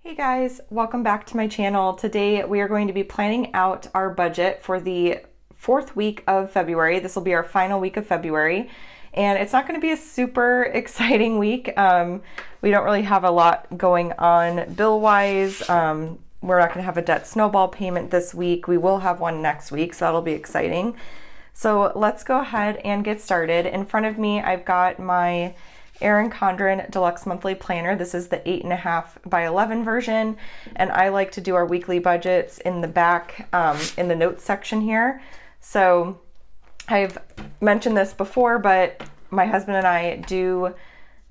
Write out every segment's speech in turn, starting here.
Hey guys, welcome back to my channel. Today we are going to be planning out our budget for the fourth week of February. This will be our final week of February, and it's not going to be a super exciting week. We don't really have a lot going on bill-wise. We're not going to have a debt snowball payment this week. We will have one next week, so that'll be exciting. So let's go ahead and get started. In front of me, I've got my Erin Condren Deluxe Monthly Planner. This is the 8.5 by 11 version, and I like to do our weekly budgets in the back in the notes section here. So I've mentioned this before, but my husband and I do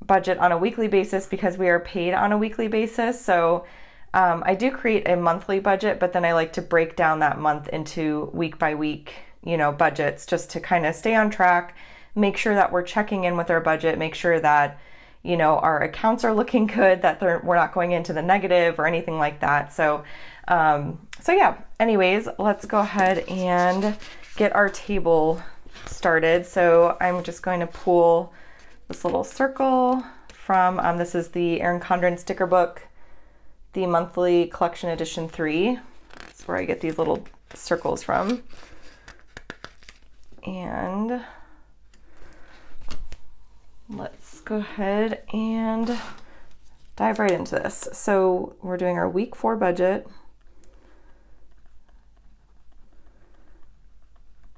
budget on a weekly basis because we are paid on a weekly basis. So I do create a monthly budget, but then I like to break down that month into week by week, budgets, just to kind of stay on track, make sure that we're checking in with our budget, make sure that, our accounts are looking good, that we're not going into the negative or anything like that. So, yeah, anyways, let's go ahead and get our table started. So I'm just going to pull this little circle from, this is the Erin Condren sticker book, the monthly collection edition 3. That's where I get these little circles from. And let's go ahead and dive right into this. So we're doing our week 4 budget.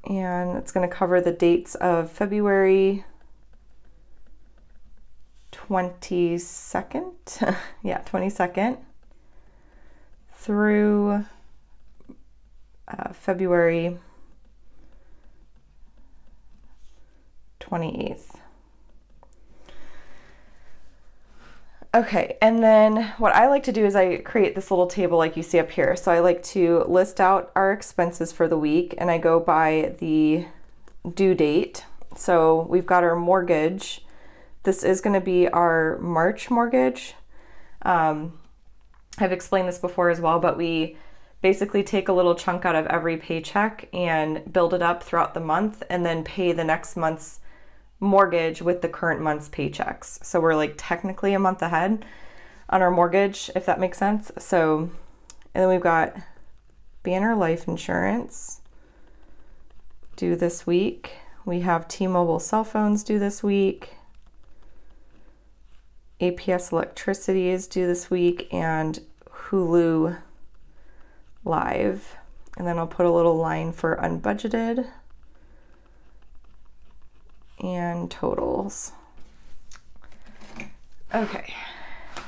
And it's going to cover the dates of February 22nd. Yeah, 22nd through February 28th. Okay, and then what I like to do is I create this little table like you see up here. So I like to list out our expenses for the week, and I go by the due date. So we've got our mortgage. This is going to be our March mortgage. I've explained this before as well, but we basically take a little chunk out of every paycheck and build it up throughout the month and then pay the next month's mortgage with the current month's paychecks. So we're like technically a month ahead on our mortgage, if that makes sense. So, and then we've got Banner Life Insurance due this week. We have T-Mobile cell phones due this week. APS electricity is due this week, and Hulu Live. And then I'll put a little line for unbudgeted and totals. Okay,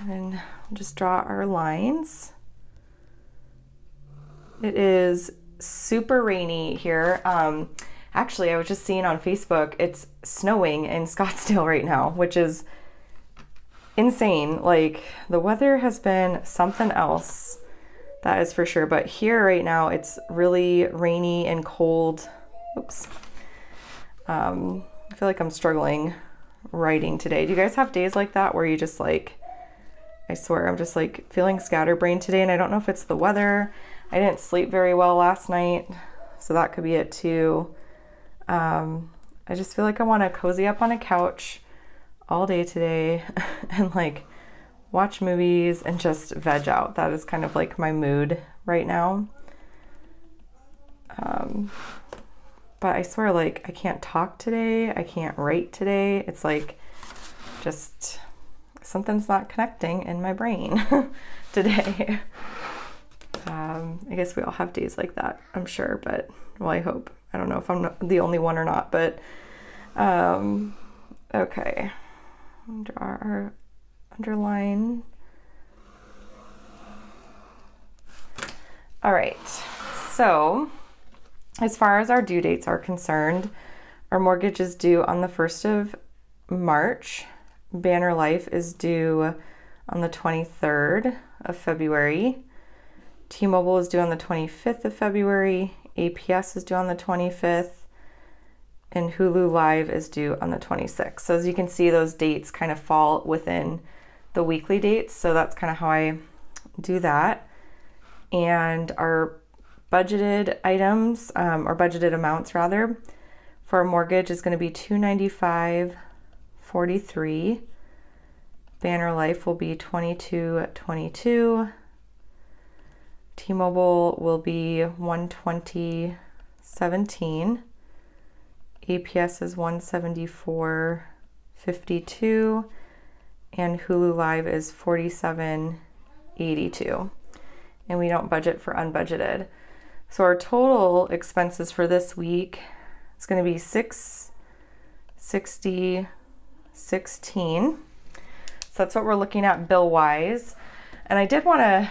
and then we'll just draw our lines. It is super rainy here. Actually, I was just seeing on Facebook, it's snowing in Scottsdale right now, which is insane. Like, the weather has been something else, that is for sure. But here right now, it's really rainy and cold. Oops. I feel like I'm struggling writing today. Do you guys have days like that where you just like, I swear, I'm just like feeling scatterbrained today, and I don't know if it's the weather. I didn't sleep very well last night, so that could be it too. I just feel like I want to cozy up on a couch all day today and like watch movies and just veg out. That is kind of like my mood right now. But I swear, like, I can't talk today. I can't write today. It's like just something's not connecting in my brain today. I guess we all have days like that, I'm sure, but, well, I hope. I don't know if I'm the only one or not, but, okay. Draw our underline. All right, so as far as our due dates are concerned, our mortgage is due on the 1st of March. Banner Life is due on the 23rd of February. T-Mobile is due on the 25th of February. APS is due on the 25th. And Hulu Live is due on the 26th. So as you can see, those dates kind of fall within the weekly dates. So that's kind of how I do that. And our budgeted items, or budgeted amounts rather, for a mortgage is going to be $295.43. Banner Life will be $22.22. T-Mobile will be $120.17. APS is $174.52. And Hulu Live is $47.82. And we don't budget for unbudgeted. So our total expenses for this week is going to be $660.16. So that's what we're looking at bill-wise. And I did want to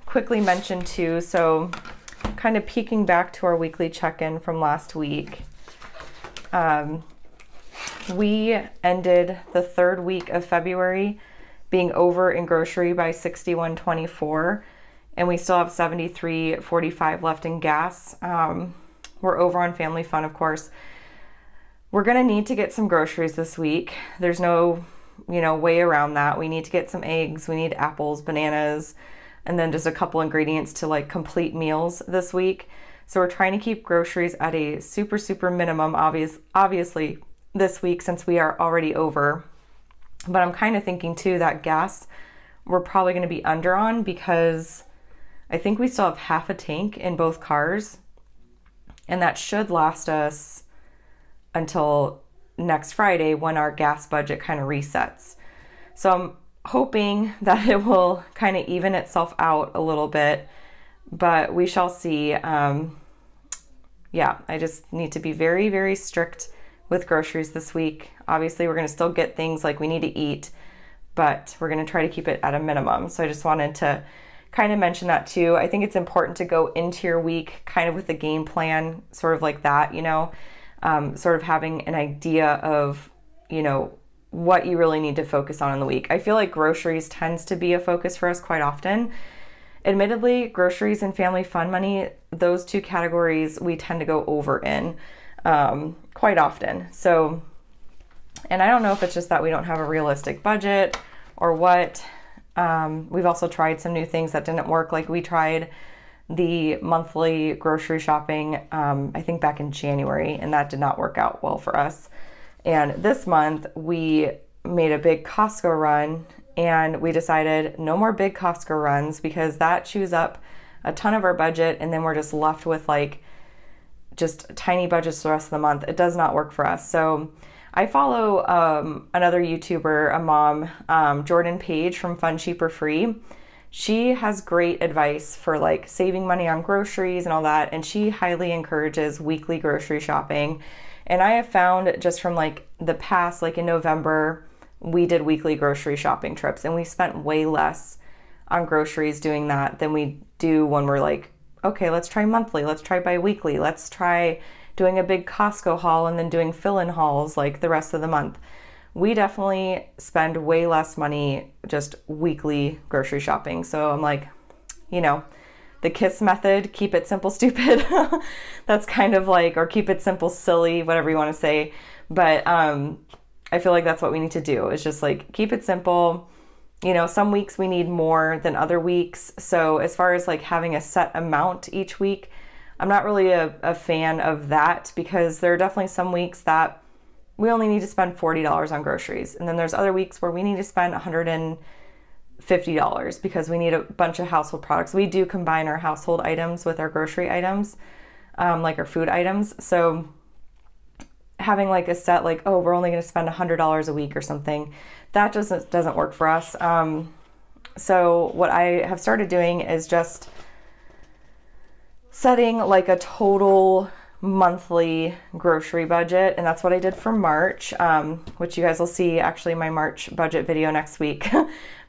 quickly mention too, so kind of peeking back to our weekly check-in from last week. We ended the third week of February being over in grocery by $61.24, and we still have $73.45 left in gas. We're over on family fun, of course. We're gonna need to get some groceries this week. There's no, way around that. We need to get some eggs, we need apples, bananas, and then just a couple ingredients to like complete meals this week. So we're trying to keep groceries at a super, super minimum, obviously this week since we are already over. But I'm kind of thinking too that gas we're probably going to be under on because I think we still have half a tank in both cars, and that should last us until next Friday when our gas budget kind of resets. So I'm hoping that it will kind of even itself out a little bit, but we shall see. Yeah, I just need to be very, very strict with groceries this week. Obviously, we're going to still get things like we need to eat, but we're going to try to keep it at a minimum. So I just wanted to kind of mention that too. I think it's important to go into your week kind of with a game plan, sort of like that, sort of having an idea of, what you really need to focus on in the week. I feel like groceries tends to be a focus for us quite often. Admittedly, groceries and family fun money, those two categories we tend to go over in quite often. So, and I don't know if it's just that we don't have a realistic budget or what. We've also tried some new things that didn't work. Like we tried the monthly grocery shopping, I think back in January, and that did not work out well for us. And this month we made a big Costco run, and we decided no more big Costco runs because that chews up a ton of our budget, and then we're just left with like just tiny budgets the rest of the month. It does not work for us. So I follow another YouTuber, a mom, Jordan Page from Fun Cheaper Free. She has great advice for like saving money on groceries and all that, and she highly encourages weekly grocery shopping. And I have found just from like the past, like in November, we did weekly grocery shopping trips, and we spent way less on groceries doing that than we do when we're like, okay, let's try monthly, let's try bi-weekly, let's try doing a big Costco haul and then doing fill-in hauls like the rest of the month. We definitely spend way less money just weekly grocery shopping. So I'm like, the KISS method, keep it simple, stupid. That's kind of like, or keep it simple, silly, whatever you want to say. But I feel like that's what we need to do, is just like keep it simple. Some weeks we need more than other weeks. So as far as like having a set amount each week, I'm not really a fan of that, because there are definitely some weeks that we only need to spend $40 on groceries. And then there's other weeks where we need to spend $150 because we need a bunch of household products. We do combine our household items with our grocery items, like our food items. So having like a set, like, oh, we're only going to spend $100 a week or something, that just doesn't work for us. So what I have started doing is just setting like a total monthly grocery budget, and that's what I did for March, which you guys will see actually my March budget video next week.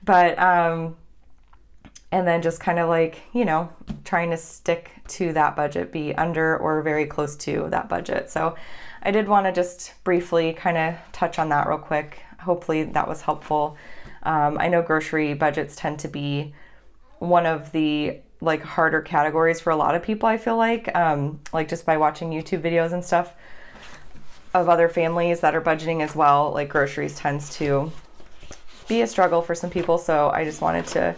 But and then just kind of like, trying to stick to that budget, be under or very close to that budget. So I did want to just briefly kind of touch on that real quick. Hopefully that was helpful. I know grocery budgets tend to be one of the like harder categories for a lot of people, I feel like just by watching YouTube videos and stuff of other families that are budgeting as well, like groceries tends to be a struggle for some people. So I just wanted to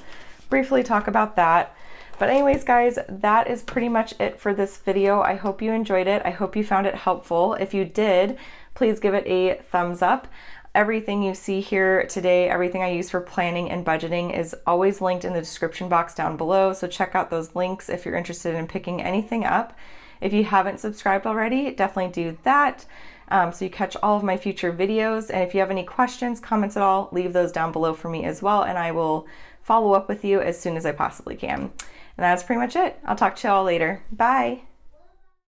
briefly talk about that. But anyways, guys, that is pretty much it for this video. I hope you enjoyed it. I hope you found it helpful. If you did, please give it a thumbs up. Everything you see here today, everything I use for planning and budgeting is always linked in the description box down below. So check out those links if you're interested in picking anything up. If you haven't subscribed already, definitely do that so you catch all of my future videos. And if you have any questions, comments at all, leave those down below for me as well, and I will follow up with you as soon as I possibly can. And that's pretty much it. I'll talk to you all later. Bye.